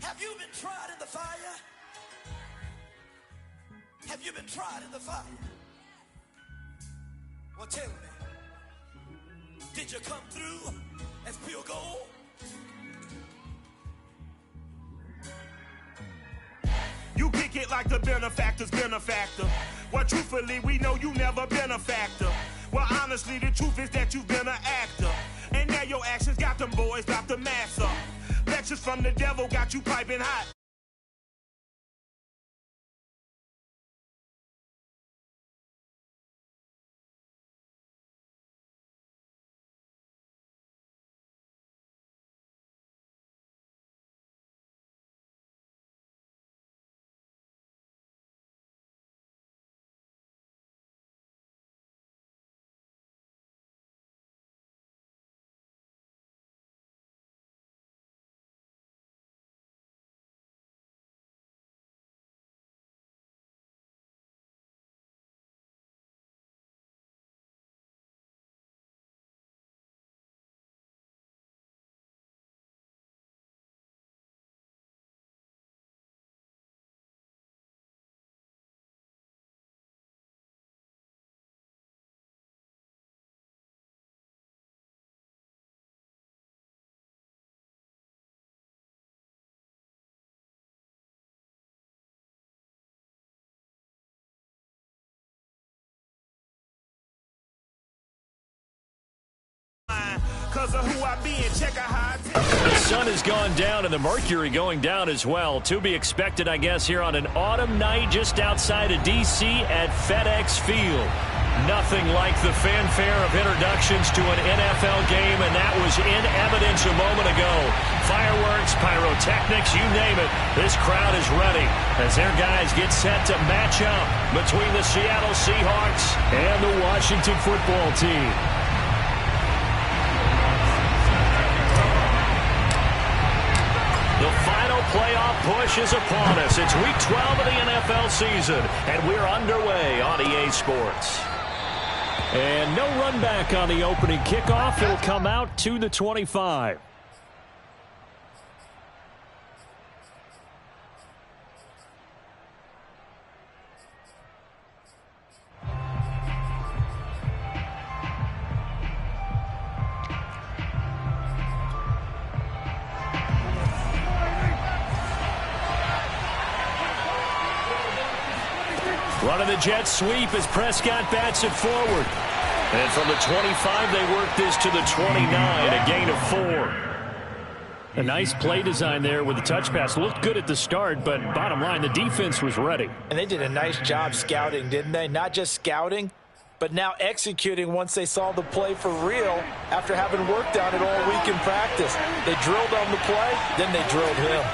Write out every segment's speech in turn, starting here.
Have you been tried in the fire? Have you been tried in the fire? Well, tell me, did you come through as pure gold? You kick it like the benefactor's benefactor. Well, truthfully, we know you never been a factor. Well, honestly, the truth is that you've been an actor. And now your actions got them boys about to mass up. Lectures from the devil got you piping hot. Cause of who I be and check out how I The sun has gone down and the mercury going down as well. To be expected, I guess, here on an autumn night just outside of D.C. at FedEx Field. Nothing like the fanfare of introductions to an NFL game, and that was in evidence a moment ago. Fireworks, pyrotechnics, you name it. This crowd is ready as their guys get set to match up between the Seattle Seahawks and the Washington football team. The final playoff push is upon us. It's Week 12 of the NFL season, and we're underway on EA Sports. And no run back on the opening kickoff. It'll come out to the 25. Running the jet sweep as Prescott bats it forward. And from the 25, they work this to the 29, a gain of 4. A nice play design there with the touch pass. Looked good at the start, but bottom line, the defense was ready. And they did a nice job scouting, didn't they? Not just scouting, but now executing once they saw the play for real after having worked on it all week in practice. They drilled on the play, then they drilled him.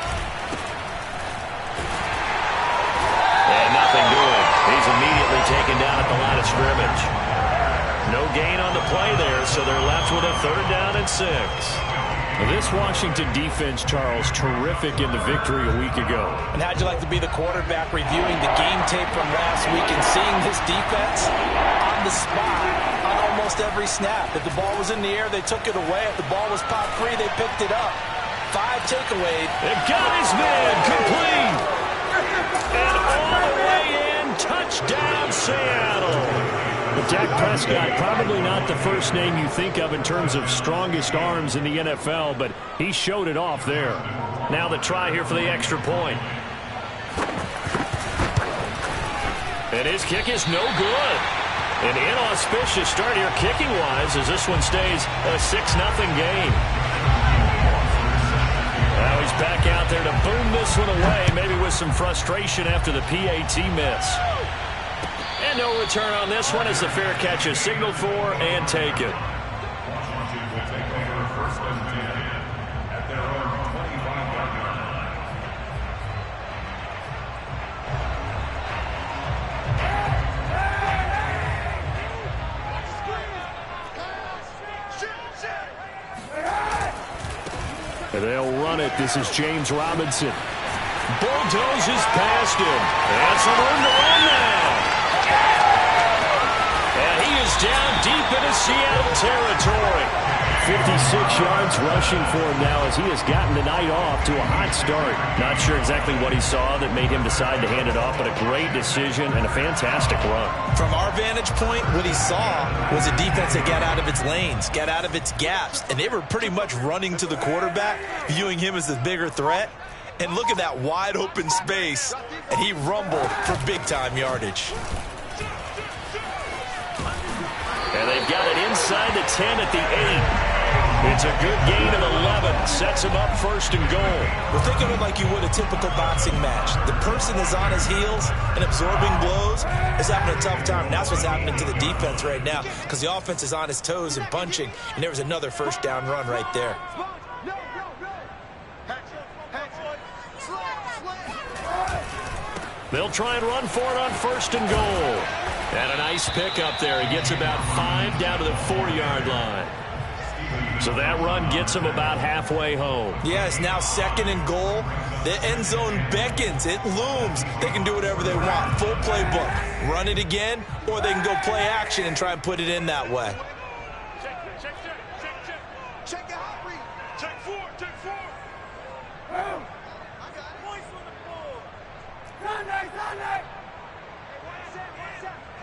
And nothing doing. He's immediately taken down at the line of scrimmage. No gain on the play there, so they're left with a 3rd down and 6. This Washington defense, Charles, terrific in the victory a week ago. And how'd you like to be the quarterback reviewing the game tape from last week and seeing this defense on the spot on almost every snap? If the ball was in the air, they took it away. If the ball was popped free, they picked it up. 5 takeaways. It got his man complete. And all the way in, touchdown Seattle. Dak Prescott, probably not the first name you think of in terms of strongest arms in the NFL, but he showed it off there. Now the try here for the extra point. And his kick is no good. An inauspicious start here kicking-wise as this one stays a 6-0 game. Now he's back out there to boom this one away, maybe with some frustration after the PAT miss. And no return on this one as the fair catch is signaled for and taken. Washington will take over 1st and 10 at their own 25-yard line. And they'll run it. This is James Robinson. Bulldozes past him. And some room to run now. And he is down deep into Seattle territory. 56 yards rushing for him now as he has gotten the night off to a hot start. Not sure exactly what he saw that made him decide to hand it off, but a great decision and a fantastic run. From our vantage point, what he saw was a defense that got out of its lanes, got out of its gaps, and they were pretty much running to the quarterback, viewing him as the bigger threat. And look at that wide open space, and he rumbled for big-time yardage. And they've got it inside the 10 at the 8. It's a good gain of 11. Sets him up first and goal. Well, think of it like you would a typical boxing match. The person is on his heels and absorbing blows is having a tough time. And that's what's happening to the defense right now because the offense is on his toes and punching. And there was another first down run right there. They'll try and run for it on first and goal. And a nice pickup there. He gets about 5 down to the 4-yard line. So that run gets him about halfway home. Yeah, it's now second and goal. The end zone beckons. It looms. They can do whatever they want. Full playbook. Run it again, or they can go play action and try and put it in that way. Check the hot read. Check 4. I got it. Voice on the floor. Sunday.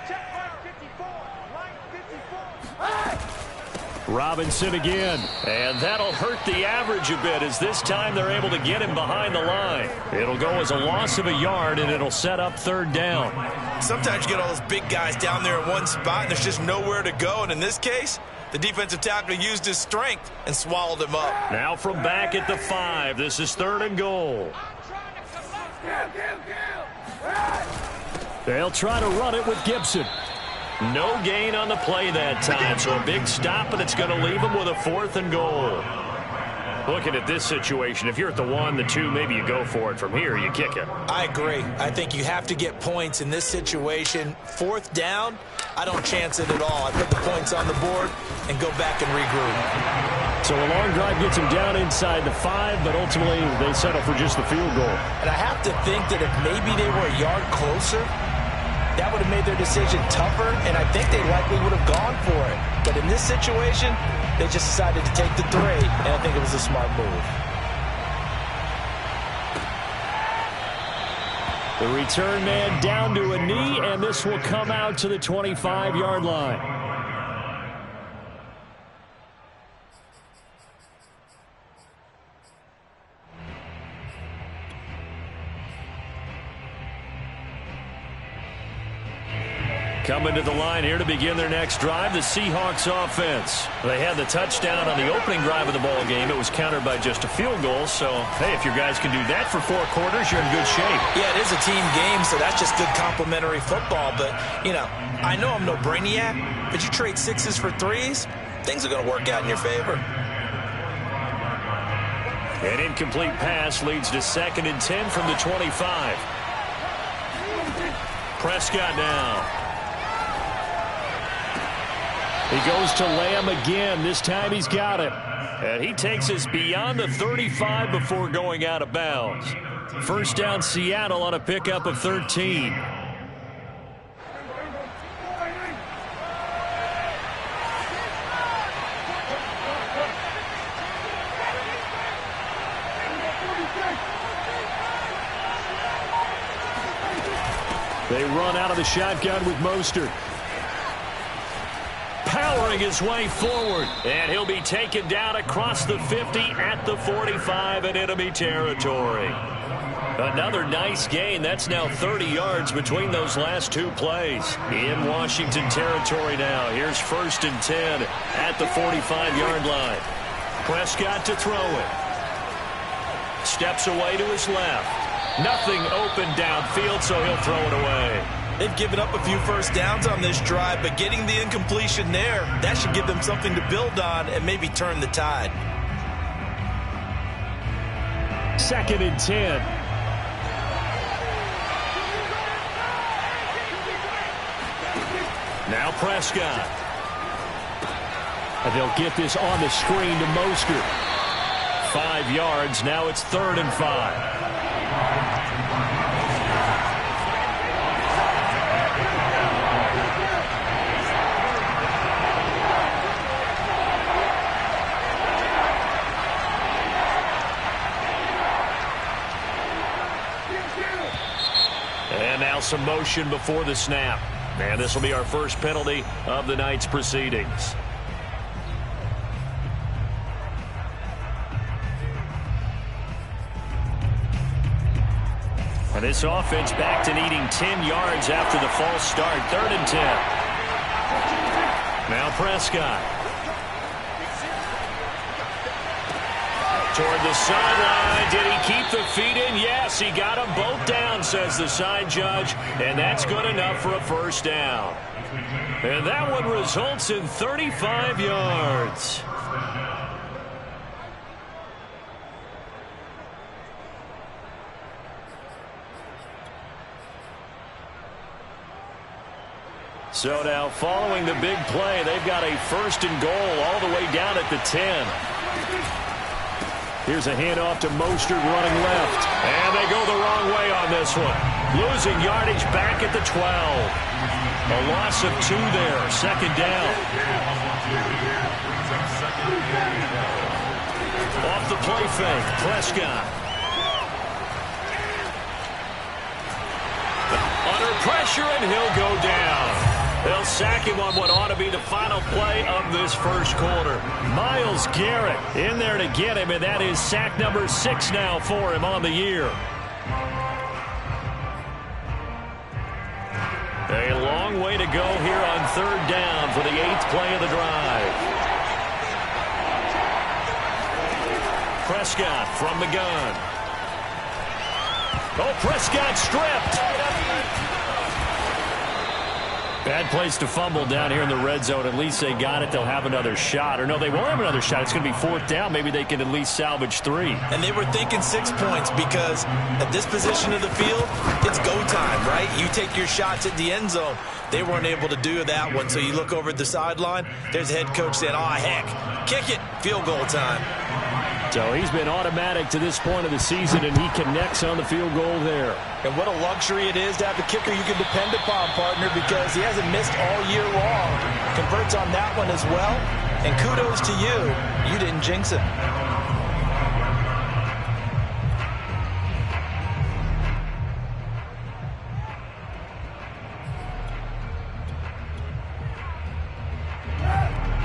Check 54. Line 54. Hey! Robinson again. And that'll hurt the average a bit as this time they're able to get him behind the line. It'll go as a loss of a yard, and it'll set up third down. Sometimes you get all those big guys down there in one spot, and there's just nowhere to go. And in this case, the defensive tackle used his strength and swallowed him up. Now from back at the 5, this is third and goal. They'll try to run it with Gibson. No gain on the play that time, so a big stop, and it's going to leave him with a 4th and goal. Looking at this situation, if you're at the 1, the 2, maybe you go for it. From here, you kick it. I agree. I think you have to get points in this situation. 4th down, I don't chance it at all. I put the points on the board and go back and regroup. So a long drive gets him down inside the 5, but ultimately they settle for just the field goal. And I have to think that if maybe they were a yard closer, that would have made their decision tougher, and I think they likely would have gone for it. But in this situation, they just decided to take the 3, and I think it was a smart move. The return man down to a knee, and this will come out to the 25-yard line. Coming to the line here to begin their next drive, the Seahawks offense. They had the touchdown on the opening drive of the ball game. It was countered by just a field goal. So, hey, if your guys can do that for 4 quarters, you're in good shape. Yeah, it is a team game, so that's just good complimentary football. But, you know, I know I'm no brainiac, but you trade 6s for 3s, things are going to work out in your favor. An incomplete pass leads to 2nd and 10 from the 25. Prescott now. He goes to Lamb again. This time he's got it. And he takes us beyond the 35 before going out of bounds. First down Seattle on a pickup of 13. They run out of the shotgun with Mostert. Powering his way forward, and he'll be taken down across the 50 at the 45 in enemy territory. Another nice gain. That's now 30 yards between those last 2 plays. In Washington territory now. Here's 1st and 10 at the 45-yard line. Prescott to throw it. Steps away to his left. Nothing open downfield, so he'll throw it away. They've given up a few first downs on this drive, but getting the incompletion there, that should give them something to build on and maybe turn the tide. 2nd and 10. Now Prescott. And they'll get this on the screen to Mostert. 5 yards. Now it's 3rd and 5. And now some motion before the snap. And this will be our first penalty of the night's proceedings. And this offense back to needing 10 yards after the false start. 3rd and 10. Now Prescott. Toward the sideline. Did he keep the feet in? Yes, he got them both down, says the side judge. And that's good enough for a first down. And that one results in 35 yards. So now following the big play, they've got a 1st and goal all the way down at the 10. Here's a handoff to Mostert running left. And they go the wrong way on this one. Losing yardage back at the 12. A loss of 2 there. 2nd down. Off the play fake. Prescott. Under pressure, and he'll go down. They'll sack him on what ought to be the final play of this first quarter. Myles Garrett in there to get him, and that is sack number 6 now for him on the year. A long way to go here on 3rd down for the 8th play of the drive. Prescott from the gun. Oh, Prescott stripped. Bad place to fumble down here in the red zone. At least they got it. They'll have another shot. Or no, they won't have another shot. It's going to be 4th down. Maybe they can at least salvage 3. And they were thinking 6 points because at this position of the field, it's go time, right? You take your shots at the end zone. They weren't able to do that one. So you look over at the sideline. There's the head coach saying, oh, heck, kick it. Field goal time. So he's been automatic to this point of the season, and he connects on the field goal there. And what a luxury it is to have a kicker you can depend upon, partner, because he hasn't missed all year long. Converts on that one as well. And kudos to you. You didn't jinx him.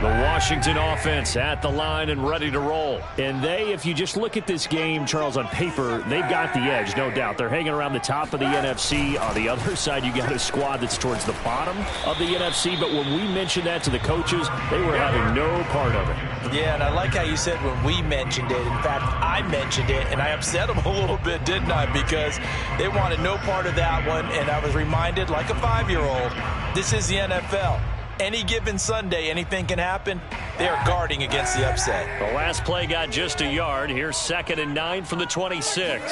The Washington offense at the line and ready to roll. And they, if you just look at this game, Charles, on paper, they've got the edge, no doubt. They're hanging around the top of the NFC. On the other side, you got a squad that's towards the bottom of the NFC. But when we mentioned that to the coaches, they were having no part of it. Yeah, and I like how you said when we mentioned it. In fact, I mentioned it, and I upset them a little bit, didn't I? Because they wanted no part of that one, and I was reminded, like a 5-year-old, this is the NFL. Any given Sunday, anything can happen. They are guarding against the upset. The last play got just a yard. Here's 2nd and 9 from the 26.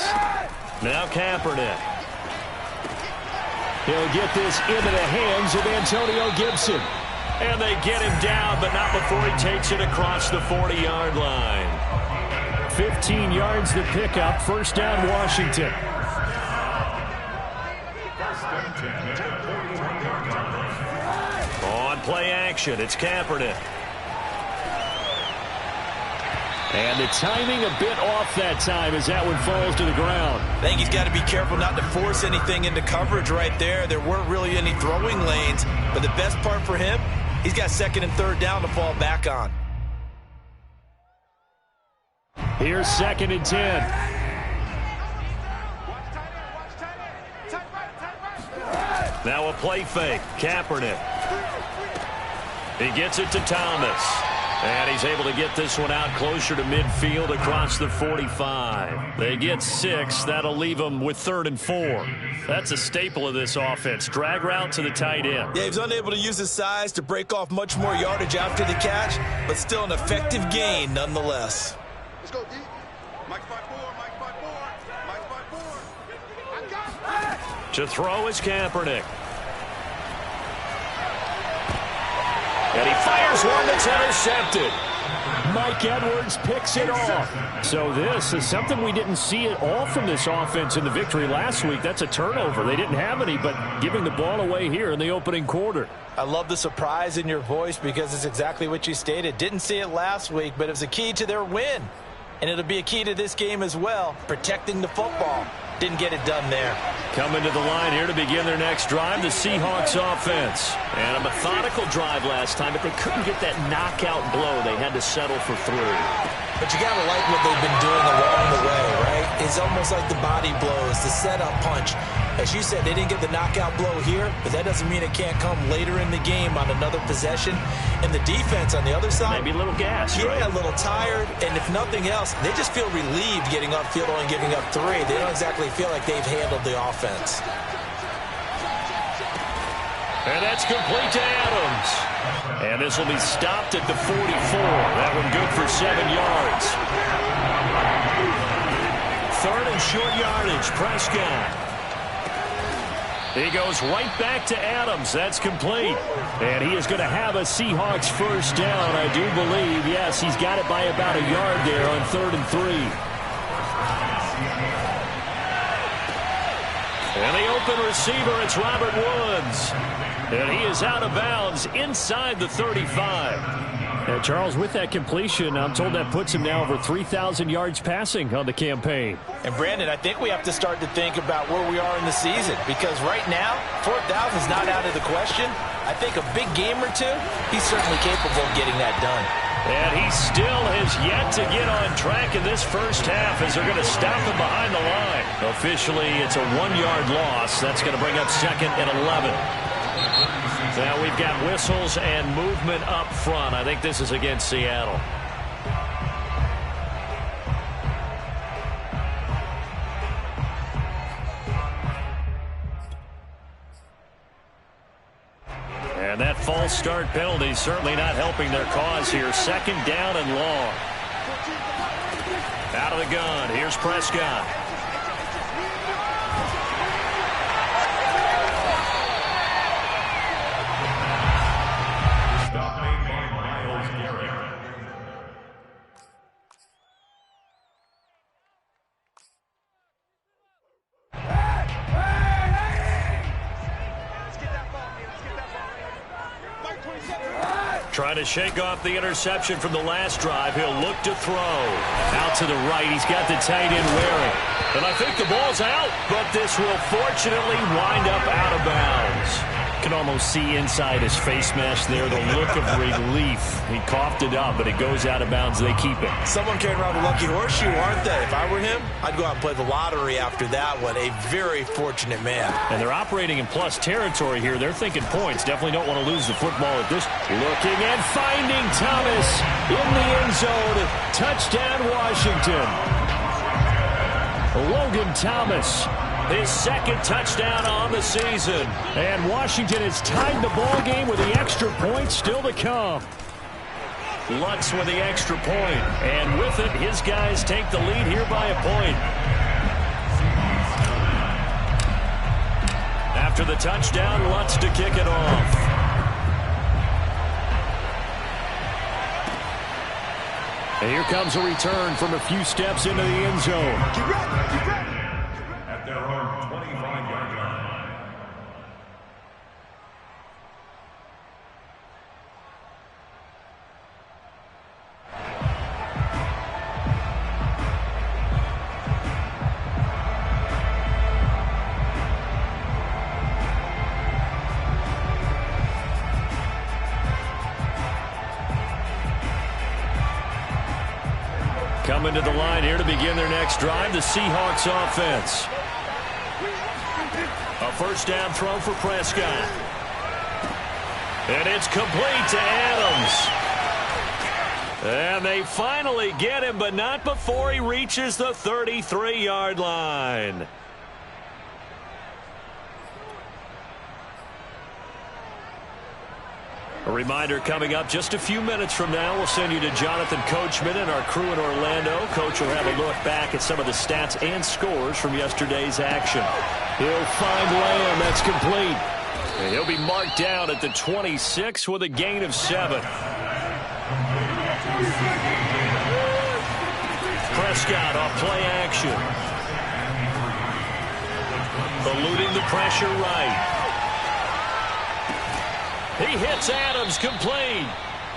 Now Kaepernick. He'll get this into the hands of Antonio Gibson. And they get him down, but not before he takes it across the 40-yard line. 15 yards the pickup. 1st down, Washington. Play action. It's Kaepernick. And the timing a bit off that time as that one falls to the ground. I think he's got to be careful not to force anything into coverage right there. There weren't really any throwing lanes. But the best part for him, he's got 2nd and 3rd down to fall back on. Here's 2nd and 10. Now a play fake. Kaepernick. He gets it to Thomas. And he's able to get this one out closer to midfield across the 45. They get 6. That'll leave them with 3rd and 4. That's a staple of this offense. Drag route to the tight end. Yeah, he was unable to use his size to break off much more yardage after the catch, but still an effective gain nonetheless. Let's go, D. Mike 5-4, Mike 5-4, Mike 5-4. To throw is Kaepernick. And he fires one that's intercepted. Mike Edwards picks it off. So this is something we didn't see at all from this offense in the victory last week. That's a turnover. They didn't have any, but giving the ball away here in the opening quarter. I love the surprise in your voice because it's exactly what you stated. Didn't see it last week, but it was a key to their win. And it'll be a key to this game as well, protecting the football. Didn't get it done there. Coming to the line here to begin their next drive, the Seahawks offense. And a methodical drive last time, but they couldn't get that knockout blow. They had to settle for 3. But you got to like what they've been doing along the way, right? It's almost like the body blows, the setup punch. As you said, they didn't get the knockout blow here, but that doesn't mean it can't come later in the game on another possession. And the defense on the other side, maybe a little gas, yeah, right? A little tired. And if nothing else, they just feel relieved getting upfield only giving up 3. They don't exactly feel like they've handled the offense. And that's complete to Adams. And this will be stopped at the 44. That one good for 7 yards. 3rd and short yardage, Prescott. He goes right back to Adams. That's complete. And he is going to have a Seahawks first down, I do believe. Yes, he's got it by about a yard there on 3rd and 3. And the open receiver, it's Robert Woods. And he is out of bounds inside the 35. And Charles, with that completion, I'm told that puts him now over 3,000 yards passing on the campaign. And Brandon, I think we have to start to think about where we are in the season, because right now, 4,000 is not out of the question. I think a big game or two, he's certainly capable of getting that done. And he still has yet to get on track in this first half as they're going to stop him behind the line. Officially, it's a 1-yard loss. That's going to bring up 2nd and 11. Now we've got whistles and movement up front. I think this is against Seattle. And that false start penalty certainly not helping their cause here. 2nd down and long. Out of the gun. Here's Prescott. Trying to shake off the interception from the last drive. He'll look to throw. Out to the right. He's got the tight end wearing. And I think the ball's out, but this will fortunately wind up out of bounds. Can almost see inside his face mask there the look of relief. He coughed it up, but it goes out of bounds. They keep it. Someone carrying around a lucky horseshoe, aren't they? If I were him, I'd go out and play the lottery after that one. A very fortunate man. And they're operating in plus territory here. They're thinking points. Definitely don't want to lose the football at this. Looking and finding Thomas in the end zone. Touchdown, Washington. Logan Thomas. His 2nd touchdown on the season. And Washington has tied the ball game with the extra point still to come. Lutz with the extra point. And with it, his guys take the lead here by a point. After the touchdown, Lutz to kick it off. And here comes a return from a few steps into the end zone. At their own 25-yard line. Coming to the line here to begin their next drive, the Seahawks offense. A first down throw for Prescott. And it's complete to Adams. And they finally get him, but not before he reaches the 33-yard line. A reminder coming up just a few minutes from now, we'll send you to Jonathan Coachman and our crew in Orlando. Coach will have a look back at some of the stats and scores from yesterday's action. He'll find Lamb. That's complete. And he'll be marked down at the 26 with a gain of 7. Prescott off play action. Eluding the pressure right. He hits Adams complete.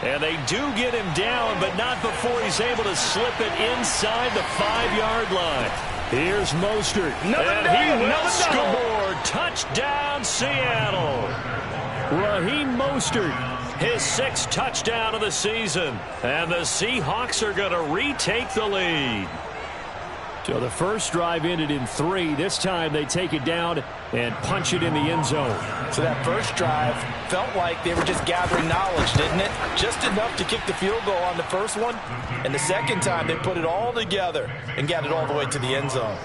And they do get him down, but not before he's able to slip it inside the 5-yard line. Here's Mostert. And he will score. Touchdown, Seattle. Raheem Mostert, his 6th touchdown of the season. And the Seahawks are going to retake the lead. So the first drive ended in 3. This time they take it down and punch it in the end zone. So that first drive felt like they were just gathering knowledge, didn't it? Just enough to kick the field goal on the first one. And the second time they put it all together and got it all the way to the end zone.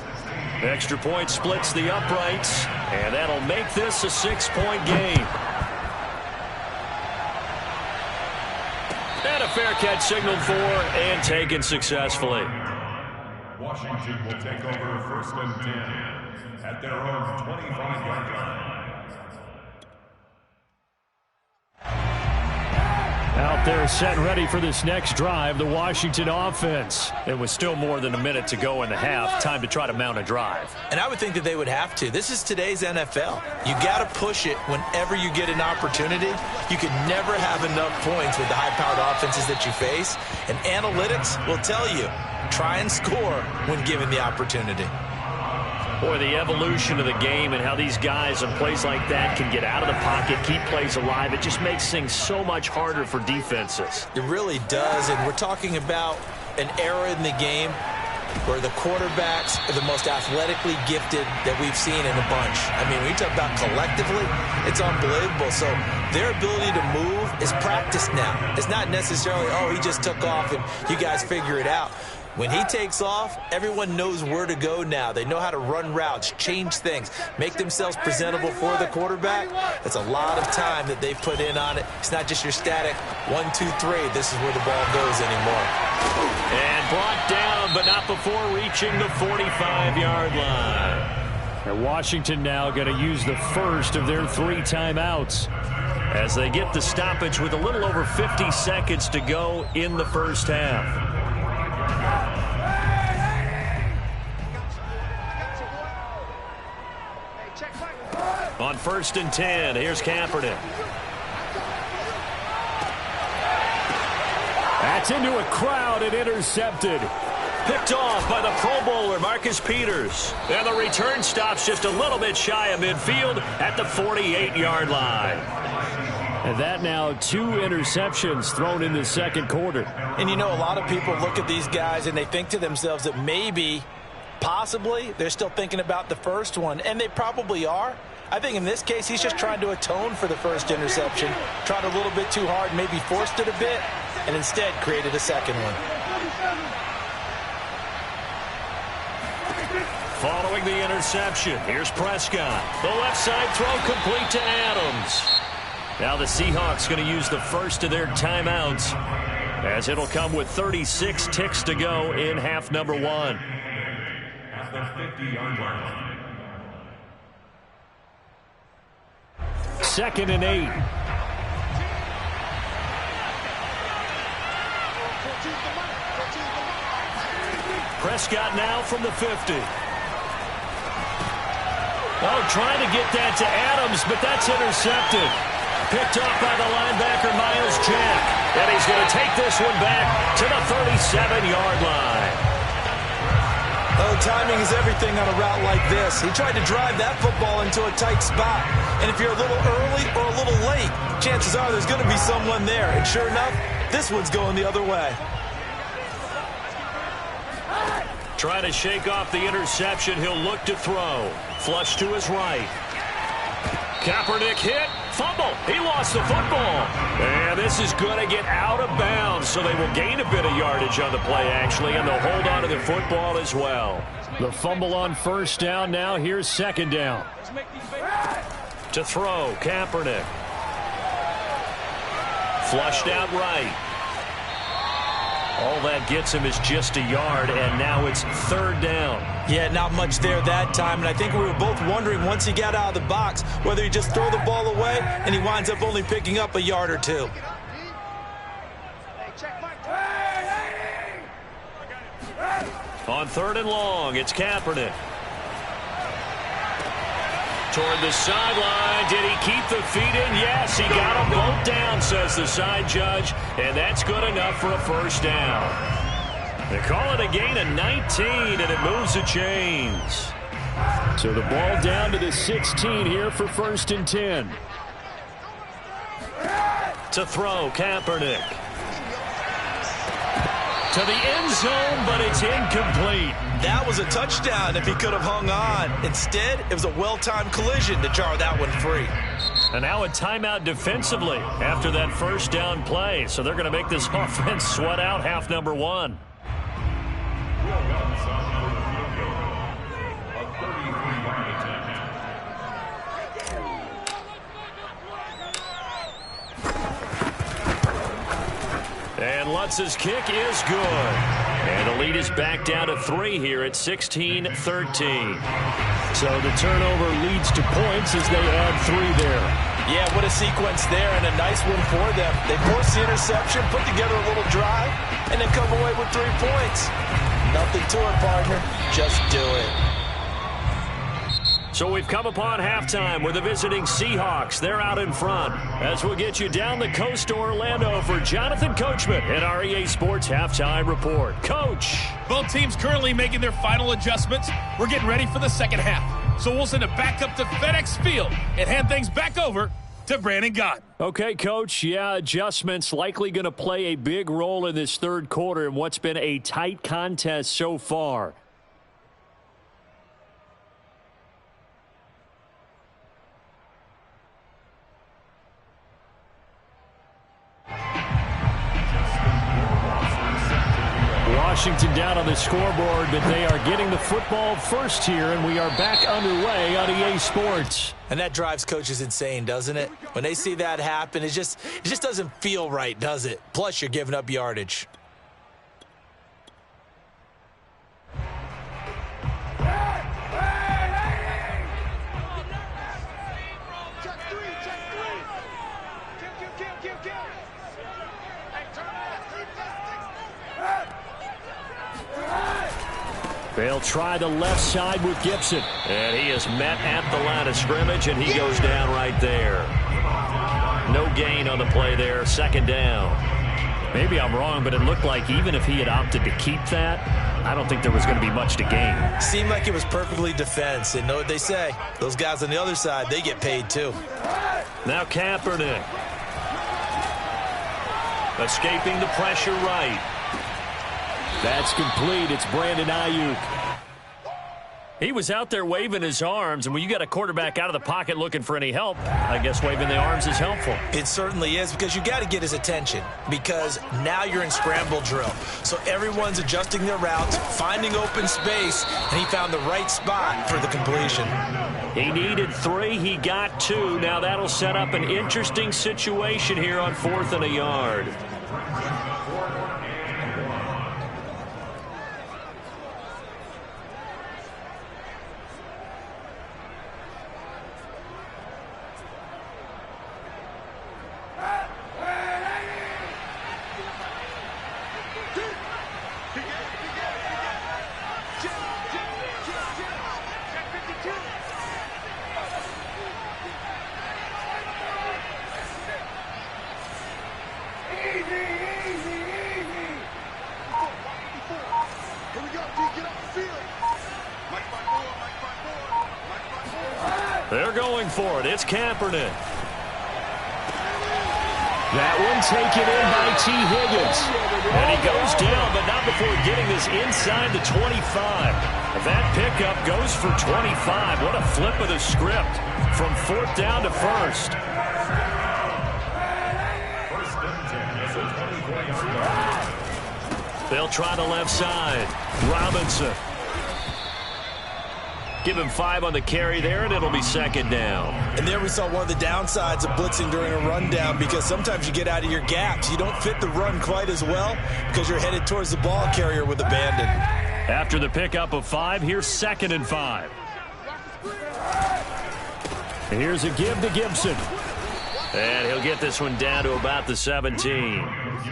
Extra point splits the uprights, and that'll make this a 6-point game. And a fair catch signaled for and taken successfully. Washington will take over 1st and 10 at their own 25-yard line. Out there set and ready for this next drive, the Washington offense. It was still more than a minute to go in the half. Time to try to mount a drive. And I would think that they would have to. This is today's NFL. You got to push it whenever you get an opportunity. You can never have enough points with the high-powered offenses that you face. And analytics will tell you, try and score when given the opportunity. Boy, the evolution of the game and how these guys in plays like that can get out of the pocket, keep plays alive, it just makes things so much harder for defenses. It really does, and we're talking about an era in the game where the quarterbacks are the most athletically gifted that we've seen in a bunch. I mean, when you talk about collectively, it's unbelievable. So their ability to move is practiced now. It's not necessarily, oh, he just took off and you guys figure it out. When he takes off, everyone knows where to go now. They know how to run routes, change things, make themselves presentable for the quarterback. That's a lot of time that they've put in on it. It's not just your static 1, 2, 3. This is where the ball goes anymore. And brought down, but not before reaching the 45-yard line. And Washington now going to use the first of their 3 timeouts as they get the stoppage with a little over 50 seconds to go in the first half. On 1st and 10, here's Kaepernick. That's into a crowd and intercepted. Picked off by the Pro Bowler, Marcus Peters. And the return stops just a little bit shy of midfield at the 48-yard line. And that now 2 interceptions thrown in the second quarter. And you know, a lot of people look at these guys and they think to themselves that maybe, possibly, they're still thinking about the first one. And they probably are. I think in this case, he's just trying to atone for the first interception. Tried a little bit too hard, maybe forced it a bit, and instead created a second one. Following the interception, here's Prescott. The left side throw complete to Adams. Now the Seahawks going to use the first of their timeouts, as it'll come with 36 ticks to go in half number 1. At the 50-yard line. 2nd and 8. Prescott now from the 50. Oh, trying to get that to Adams, but that's intercepted. Picked up by the linebacker, Miles Jack. And he's going to take this one back to the 37-yard line. Oh, timing is everything on a route like this. He tried to drive that football into a tight spot. And if you're a little early or a little late, chances are there's going to be someone there. And sure enough, this one's going the other way. Trying to shake off the interception. He'll look to throw. Flush to his right. Kaepernick hit. Fumble. He lost the football. And this is going to get out of bounds, so they will gain a bit of yardage on the play, actually, and they'll hold on to the football as well. The fumble on first down now. Here's second down. To throw, Kaepernick. Flushed out right. All that gets him is just a yard, and now it's third down. Yeah, not much there that time, and I think we were both wondering once he got out of the box whether he just throw the ball away and he winds up only picking up a yard or 2. On 3rd and long, it's Kaepernick. Toward the sideline. Did he keep the feet in? Yes, he got them both down, says the side judge. And that's good enough for a first down. They call it a gain of 19, and it moves the chains. So the ball down to the 16 here for 1st and 10. To throw, Kaepernick. To the end zone, but it's incomplete. That was a touchdown if he could have hung on. Instead, it was a well-timed collision to jar that one free. And now a timeout defensively after that first down play. So they're going to make this offense sweat out half number 1. And Lutz's kick is good. And the lead is back down to 3 here at 16-13. So the turnover leads to points as they add 3 there. Yeah, what a sequence there, and a nice one for them. They force the interception, put together a little drive, and then come away with 3 points. Nothing to it, partner. Just do it. So we've come upon halftime with the visiting Seahawks. They're out in front. As we'll get you down the coast to Orlando for Jonathan Coachman in our EA Sports Halftime Report. Coach. Both teams currently making their final adjustments. We're getting ready for the second half. So we'll send it back up to FedEx Field and hand things back over to Brandon Gott. Okay, Coach. Yeah, adjustments likely going to play a big role in this third quarter in what's been a tight contest so far. Washington down on the scoreboard, but they are getting the football first here, and we are back underway on EA Sports. And that drives coaches insane, doesn't it? When they see that happen, it just doesn't feel right, does it? Plus, you're giving up yardage. They'll try the left side with Gibson. And he is met at the line of scrimmage, and he goes down right there. No gain on the play there. Second down. Maybe I'm wrong, but it looked like even if he had opted to keep that, I don't think there was going to be much to gain. Seemed like it was perfectly defense. And know what they say? Those guys on the other side, they get paid too. Now Kaepernick. Escaping the pressure right. That's complete. It's Brandon Ayuk. He was out there waving his arms, and when you got a quarterback out of the pocket looking for any help, I guess waving the arms is helpful. It certainly is, because you got to get his attention, because now you're in scramble drill. So everyone's adjusting their routes, finding open space, and he found the right spot for the completion. He needed 3. He got 2. Now that'll set up an interesting situation here on 4th and a yard. They're going for it. It's Kaepernick. That one taken in by T. Higgins. And he goes down, but not before getting this inside the 25. That pickup goes for 25. What a flip of the script from 4th down to 1st. They'll try the left side. Robinson. Give him 5 on the carry there, and it'll be second down. And there we saw one of the downsides of blitzing during a rundown, because sometimes you get out of your gaps. You don't fit the run quite as well because you're headed towards the ball carrier with abandon. After the pickup of 5, here's 2nd and 5. Here's a give to Gibson. And he'll get this one down to about the 17.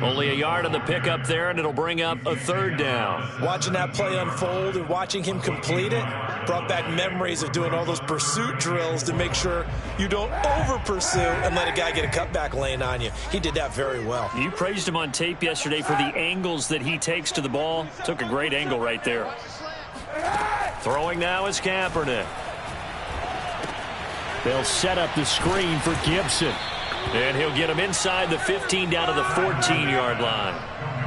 Only a yard on the pickup there, and it'll bring up a third down. Watching that play unfold and watching him complete it brought back memories of doing all those pursuit drills to make sure you don't over-pursue and let a guy get a cutback lane on you. He did that very well. You praised him on tape yesterday for the angles that he takes to the ball. Took a great angle right there. Throwing now is Kaepernick. They'll set up the screen for Gibson. And he'll get him inside the 15 down to the 14-yard line.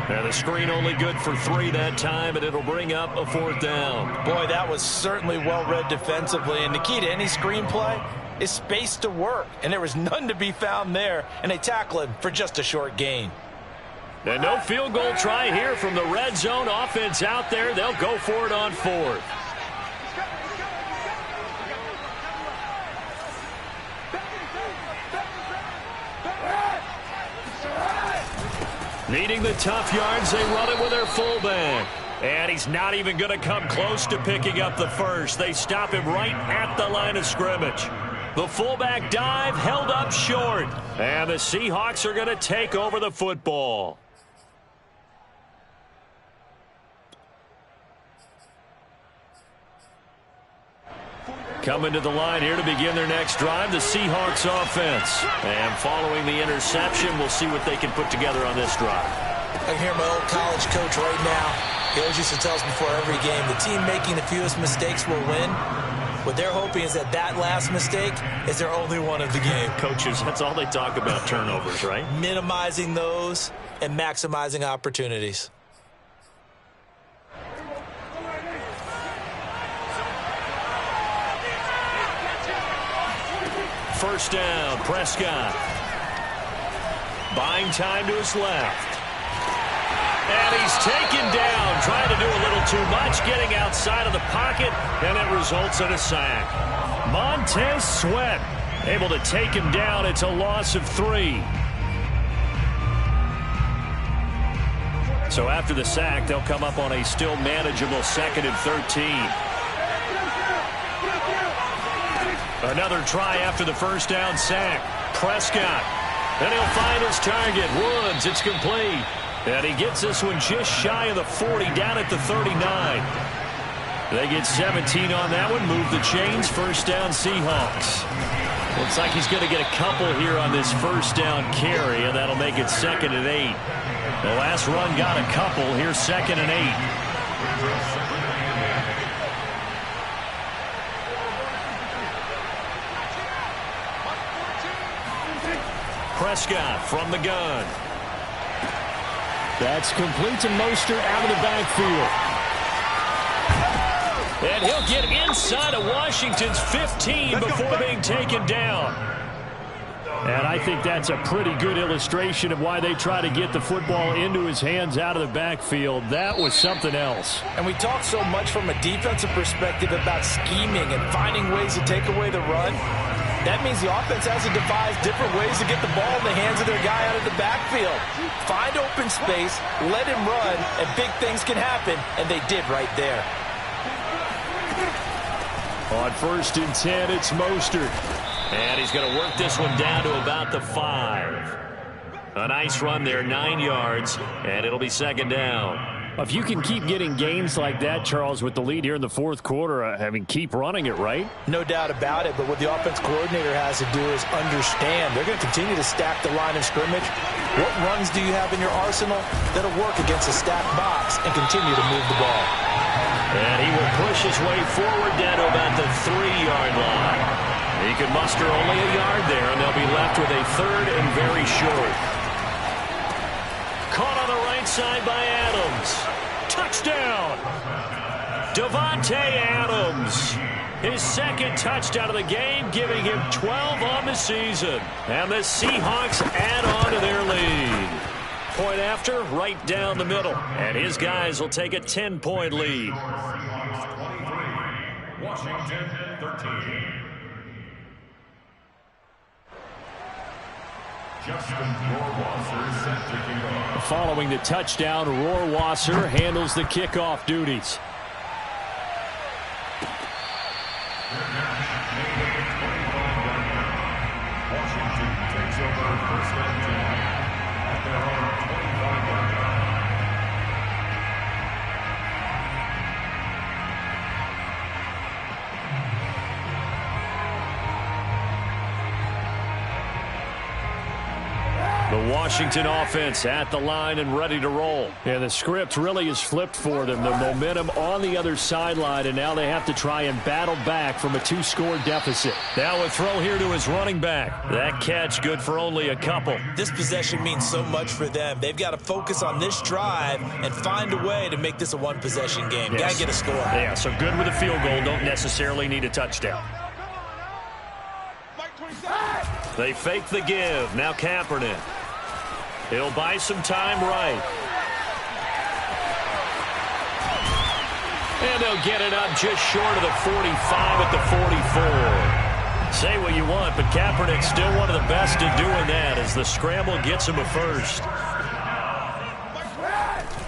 And the screen only good for 3 that time, and it'll bring up a 4th down. Boy, that was certainly well-read defensively. And the key to any screenplay is space to work. And there was none to be found there. And they tackle him for just a short gain. And no field goal try here from the red zone offense out there. They'll go for it on 4th. Needing the tough yards, they run it with their fullback. And he's not even going to come close to picking up the first. They stop him right at the line of scrimmage. The fullback dive held up short. And the Seahawks are going to take over the football. Coming to the line here to begin their next drive, the Seahawks offense. And following the interception, we'll see what they can put together on this drive. I can hear my old college coach right now. He always used to tell us before every game, the team making the fewest mistakes will win. What they're hoping is that that last mistake is their only one of the game. Coaches, that's all they talk about, turnovers, right? Minimizing those and maximizing opportunities. First down, Prescott. Buying time to his left. And he's taken down, trying to do a little too much, getting outside of the pocket, and it results in a sack. Montez Sweat able to take him down. It's a loss of 3. So after the sack, they'll come up on a still manageable 2nd and 13. Another try after the first down sack. Prescott. And he'll find his target. Woods, it's complete. And he gets this one just shy of the 40, down at the 39. They get 17 on that one. Move the chains. First down, Seahawks. Looks like he's going to get a couple here on this first down carry, and that'll make it 2nd and 8. The last run got a couple. Here's 2nd and 8. Prescott from the gun. That's complete to Mostert out of the backfield. And he'll get inside of Washington's 15 before being taken down. And I think that's a pretty good illustration of why they try to get the football into his hands out of the backfield. That was something else. And we talk so much from a defensive perspective about scheming and finding ways to take away the run. That means the offense has to devise different ways to get the ball in the hands of their guy out of the backfield. Find open space, let him run, and big things can happen, and they did right there. On 1st and 10, it's Mostert. And he's going to work this one down to about the 5. A nice run there, 9 yards, and it'll be 2nd down. If you can keep getting gains like that, Charles, with the lead here in the 4th quarter, keep running it, right? No doubt about it, but what the offense coordinator has to do is understand. They're going to continue to stack the line of scrimmage. What runs do you have in your arsenal that'll work against a stacked box and continue to move the ball? And he will push his way forward down to about the 3-yard line. He can muster only a yard there, and they'll be left with a 3rd and very short. Caught on the right side by Adams. Touchdown! Davante Adams. His 2nd touchdown of the game, giving him 12 on the season. And the Seahawks add on to their lead. Point after, right down the middle. And his guys will take a 10-point lead. Washington 13. Following the touchdown, Rohrwasser handles the kickoff duties. Washington takes over 1st and 10 at their own 25. Washington offense at the line and ready to roll. And the script really is flipped for them. The momentum on the other sideline, and now they have to try and battle back from a 2-score deficit. Now a throw here to his running back. That catch good for only a couple. This possession means so much for them. They've got to focus on this drive and find a way to make this a one-possession game. Yes. Got to get a score. Yeah, so good with a field goal. Don't necessarily need a touchdown. They fake the give. Now Kaepernick. He'll buy some time right. And they'll get it up just short of the 45 at the 44. Say what you want, but Kaepernick's still one of the best at doing that as the scramble gets him a first.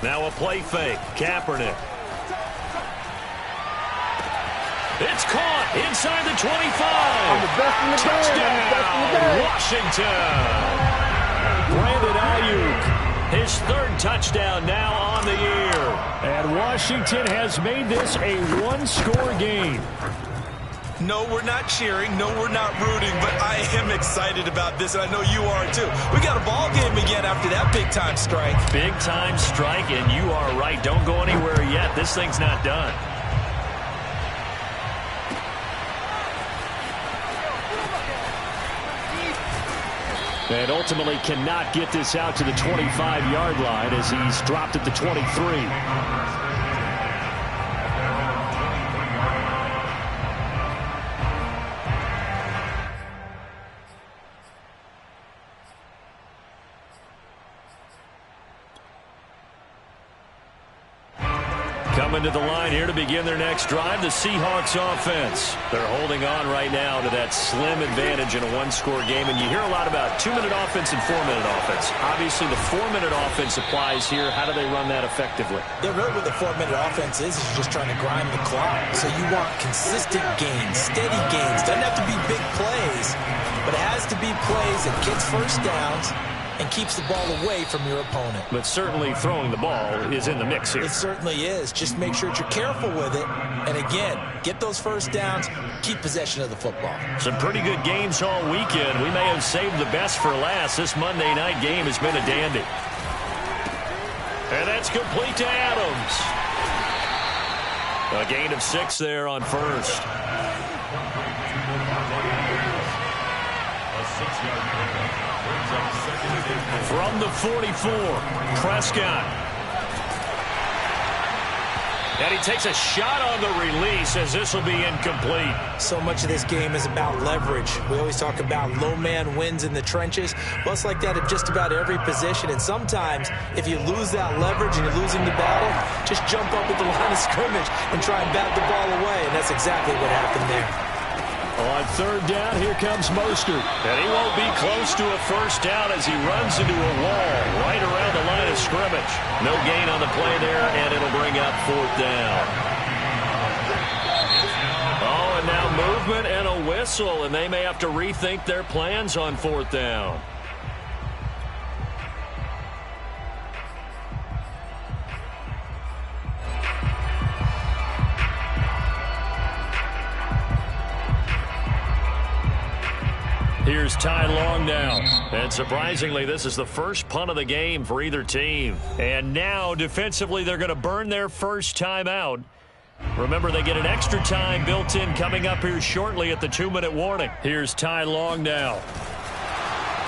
Now a play fake. Kaepernick. It's caught inside the 25. Touchdown, Washington. Brandon Ayuk, his third touchdown now on the year. And Washington has made this a one-score game. No, we're not cheering. No, we're not rooting. But I am excited about this, and I know you are too. We got a ball game again after that big-time strike. Big-time strike, and you are right. Don't go anywhere yet. This thing's not done. And ultimately cannot get this out to the 25-yard line as he's dropped at the 23. Coming to the line here to begin their next drive, the Seahawks offense. They're holding on right now to that slim advantage in a one-score game, and you hear a lot about 2-minute offense and 4-minute offense. Obviously, the 4-minute offense applies here. How do they run that effectively? Yeah, really what the 4-minute offense is you're just trying to grind the clock. So you want consistent gains, steady gains. Doesn't have to be big plays, but it has to be plays that gets first downs and keeps the ball away from your opponent. But certainly throwing the ball is in the mix here. It certainly is. Just make sure that you're careful with it. And again, get those first downs, keep possession of the football. Some pretty good games all weekend. We may have saved the best for last. This Monday night game has been a dandy. And that's complete to Adams. A gain of 6 there on first. From the 44, Prescott. And he takes a shot on the release as this will be incomplete. So much of this game is about leverage. We always talk about low man wins in the trenches. Well, it's like that at just about every position. And sometimes, if you lose that leverage and you're losing the battle, just jump up at the line of scrimmage and try and bat the ball away. And that's exactly what happened there. On third down, here comes Mostert. And he won't be close to a first down as he runs into a wall right around the line of scrimmage. No gain on the play there, and it'll bring up fourth down. Oh, and now movement and a whistle, and they may have to rethink their plans on fourth down. Here's Ty Long now. And surprisingly, this is the first punt of the game for either team. And now, defensively, they're going to burn their first time out. Remember, they get an extra time built in coming up here shortly at the 2-minute warning. Here's Ty Long now.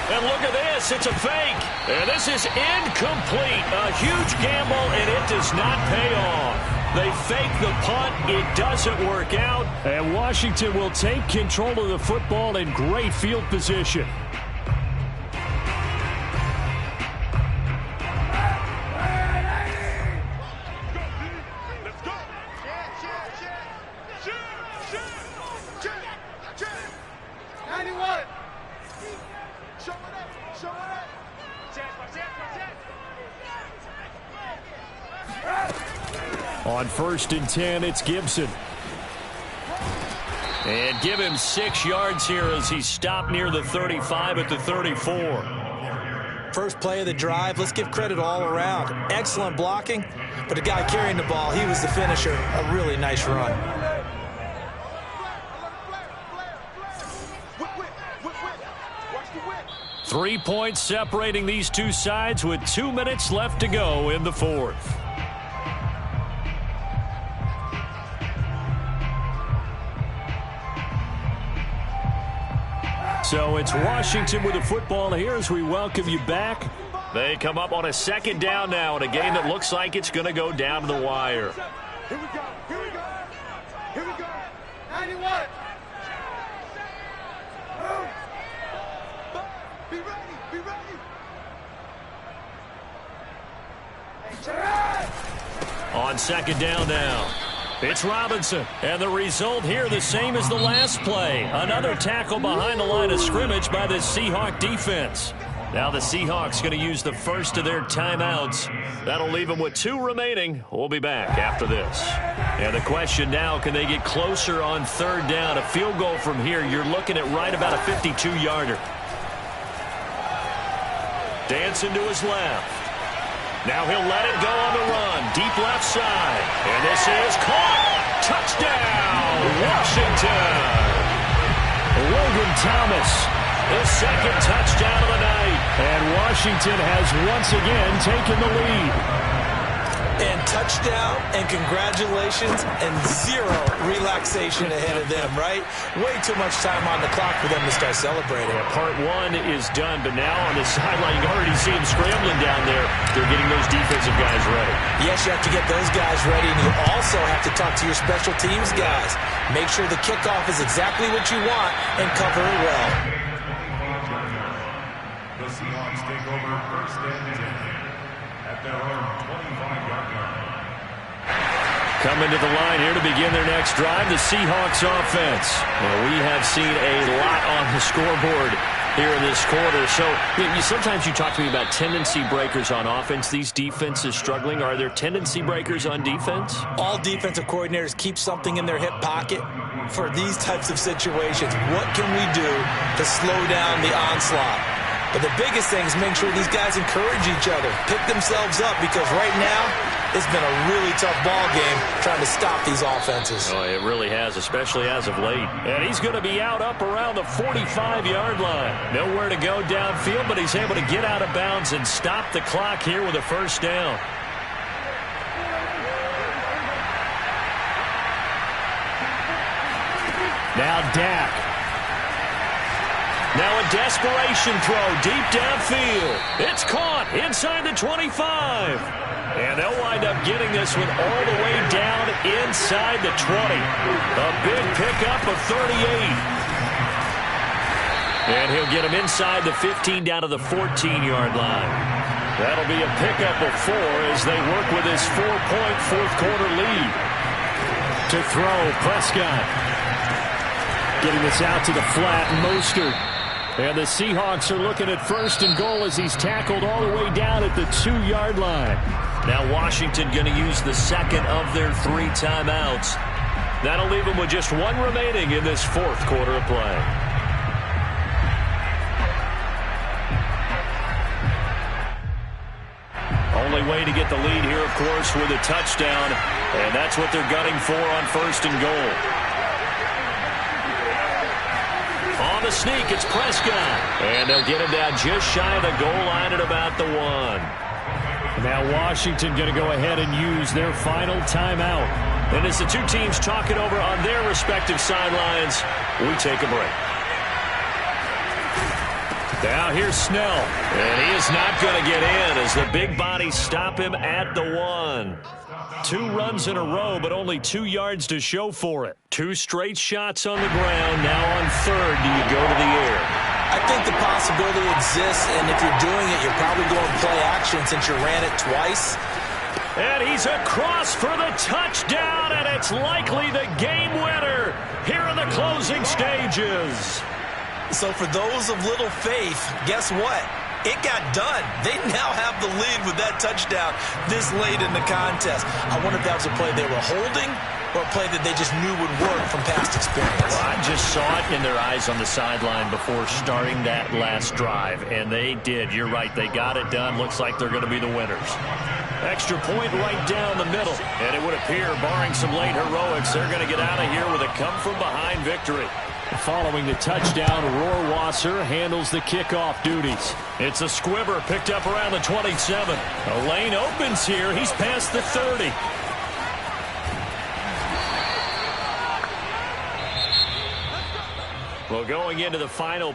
And look at this. It's a fake. And this is incomplete. A huge gamble, and it does not pay off. They fake the punt. It doesn't work out. And Washington will take control of the football in great field position. On 1st and 10, it's Gibson. And give him 6 yards here as he stopped near the 35 at the 34. First play of the drive, let's give credit all around. Excellent blocking, but the guy carrying the ball, he was the finisher. A really nice run. 3 points separating these two sides with 2 minutes left to go in the fourth. So it's Washington with the football here as we welcome you back. They come up on a second down now in a game that looks like it's going to go down to the wire. Here we go. Here we go. Here we go. 91. Be ready. Be ready. On second down now, it's Robinson. And the result here the same as the last play. Another tackle behind the line of scrimmage by the Seahawk defense. Now the Seahawks going to use the first of their timeouts. That'll leave them with 2 remaining. We'll be back after this. And the question now, can they get closer on third down? A field goal from here, you're looking at right about a 52-yarder. Dancing to his left. Now he'll let it go on the run. Deep left side. And this is caught. Touchdown, Washington. Logan Thomas. His second touchdown of the night. And Washington has once again taken the lead. And touchdown and congratulations and 0 relaxation ahead of them, right? Way too much time on the clock for them to start celebrating. Yeah, part 1 is done, but now on the sideline, you can already see them scrambling down there. They're getting those defensive guys ready. Yes, you have to get those guys ready, and you also have to talk to your special teams guys. Make sure the kickoff is exactly what you want and cover it well. The Seahawks take over first and 10 at their own 25-yard line. Coming to the line here to begin their next drive, the Seahawks offense. Well, we have seen a lot on the scoreboard here in this quarter. So sometimes you talk to me about tendency breakers on offense. These defenses struggling. Are there tendency breakers on defense? All defensive coordinators keep something in their hip pocket for these types of situations. What can we do to slow down the onslaught? But the biggest thing is make sure these guys encourage each other, pick themselves up, because right now it's been a really tough ball game trying to stop these offenses. Oh, it really has, especially as of late. And he's going to be out up around the 45-yard line. Nowhere to go downfield, but he's able to get out of bounds and stop the clock here with a first down. Now Dak. Now a desperation throw deep downfield. It's caught inside the 25. And they'll wind up getting this one all the way down inside the 20. A big pickup of 38. And he'll get him inside the 15 down to the 14-yard line. That'll be a pickup of 4 as they work with his 4-point fourth-quarter lead. To throw, Prescott. Getting this out to the flat, Mostert. And the Seahawks are looking at first and goal as he's tackled all the way down at the 2-yard line. Now Washington going to use the second of their 3 timeouts. That'll leave them with just 1 remaining in this fourth quarter of play. Only way to get the lead here, of course, with a touchdown. And that's what they're gunning for on first and goal. On the sneak, it's Prescott. And they'll get him down just shy of the goal line at about the 1. Now Washington going to go ahead and use their final timeout. And as the two teams talk it over on their respective sidelines, we take a break. Now here's Snell. And he is not going to get in as the big bodies stop him at the 1. 2 runs in a row, but only 2 yards to show for it. 2 straight shots on the ground. Now on third, do you go to the air? I think the possibility exists, and if you're doing it, you're probably going play action since you ran it twice. And he's across for the touchdown, and it's likely the game winner here in the closing stages. So for those of little faith, guess what? It got done. They now have the lead with that touchdown this late in the contest. I wonder if that was a play they were holding or a play that they just knew would work from past experience. Well, I just saw it in their eyes on the sideline before starting that last drive, and they did. You're right. They got it done. Looks like they're going to be the winners. Extra point right down the middle. And it would appear, barring some late heroics, they're going to get out of here with a come-from-behind victory. Following the touchdown, Rohrwasser handles the kickoff duties. It's a squibber picked up around the 27. A lane opens here. He's past the 30. Well, going into the final